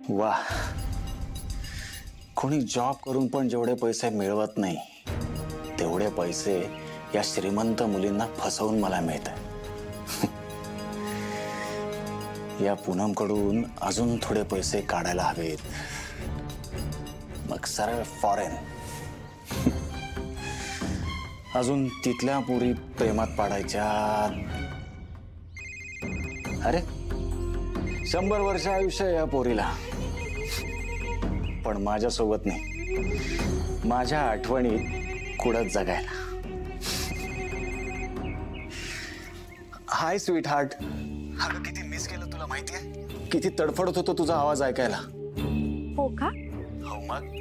वाह, कोणी जॉब करून पण जेवढे पैसे मिळवत नाही तेवढे पैसे या श्रीमंत मुलींना फसवून मला मिळतात. या पूनमकडून अजून थोडे पैसे काढायला हवेत, मग सरळ फॉरेन. अजून तिथल्या पुरी प्रेमात पाडायच्या. अरे 100 वर्ष आयुष्य या पोरीला, पण माझ्यासोबत नाही, माझ्या आठवणीत कुडत जगायला. हाय स्वीट हार्ट. अगं किती मिस केलं तुला माहितीये, किती तडफडत होतो तुझा आवाज ऐकायला. हो का? हो मग.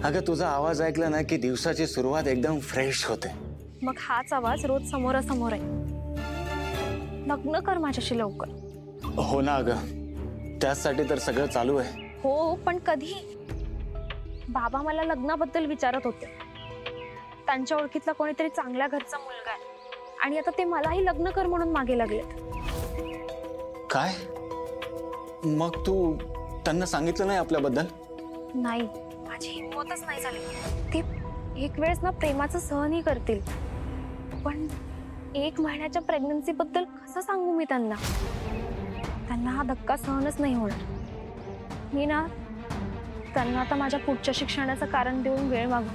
अगं तुझा आवाज ऐकला ना की दिवसाची सुरुवात एकदम फ्रेश होते. मग हाच आवाज रोज समोरासमोर आहे. लग्न कर माझ्याशी लवकर. हो ना अगं, त्यासाठी तर सगळं चालू आहे. हो, पण कधी? बाबा मला लग्नाबद्दल विचारत होते. त्यांच्या ओळखीतला कोणीतरी चांगल्या घरचा मुलगा आहे आणि आता ते मलाही लग्न कर म्हणून मागे लागलेत. काय? मग तू त्यांना सांगितलं नाही आपल्याबद्दल? नाही, माझी हिंमतच नाही झाली. ते एक वेळेस ना प्रेमाचं सहनही करतील, पण 1 महिन्याच्या प्रेग्नन्सी बद्दल कसं सांगू मी त्यांना? त्यांना हा धक्का सहनच नाही होणार. मी ना त्यांना आता माझ्या पुढच्या शिक्षणाचं कारण देऊन वेळ मागू,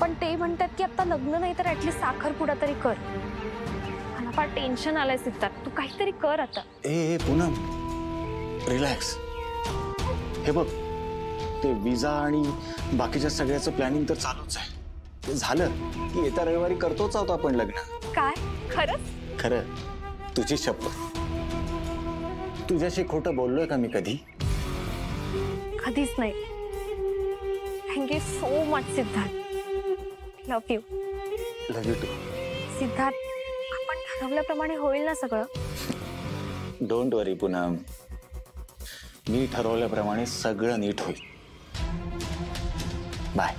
पण ते म्हणतात की आता लग्न नाही तर ऍटलीस्ट साखरपुडा तरी कर. मला फार टेन्शन आलंय सिद्धार्थ, तू काहीतरी कर आता. ए पूनम, रिलॅक्स. हे बघ, ते विजा आणि बाकीच्या सगळ्याचं प्लॅनिंग तर चालूच आहे. ते झालं की येत्या रविवारी करतोच आहोत आपण लग्न. काय? खरंच? खरं, तुझी शपथ. तुझ्याशी खोटं बोललोय का मी कधी? कधीच नाही. Thank you so much Siddharth. Love you. Love you too. Siddharth, आपण ठरवल्याप्रमाणे होईल ना सगळं? डोंट वरी पूनम, मी ठरवल्याप्रमाणे सगळं नीट होईल. बाय.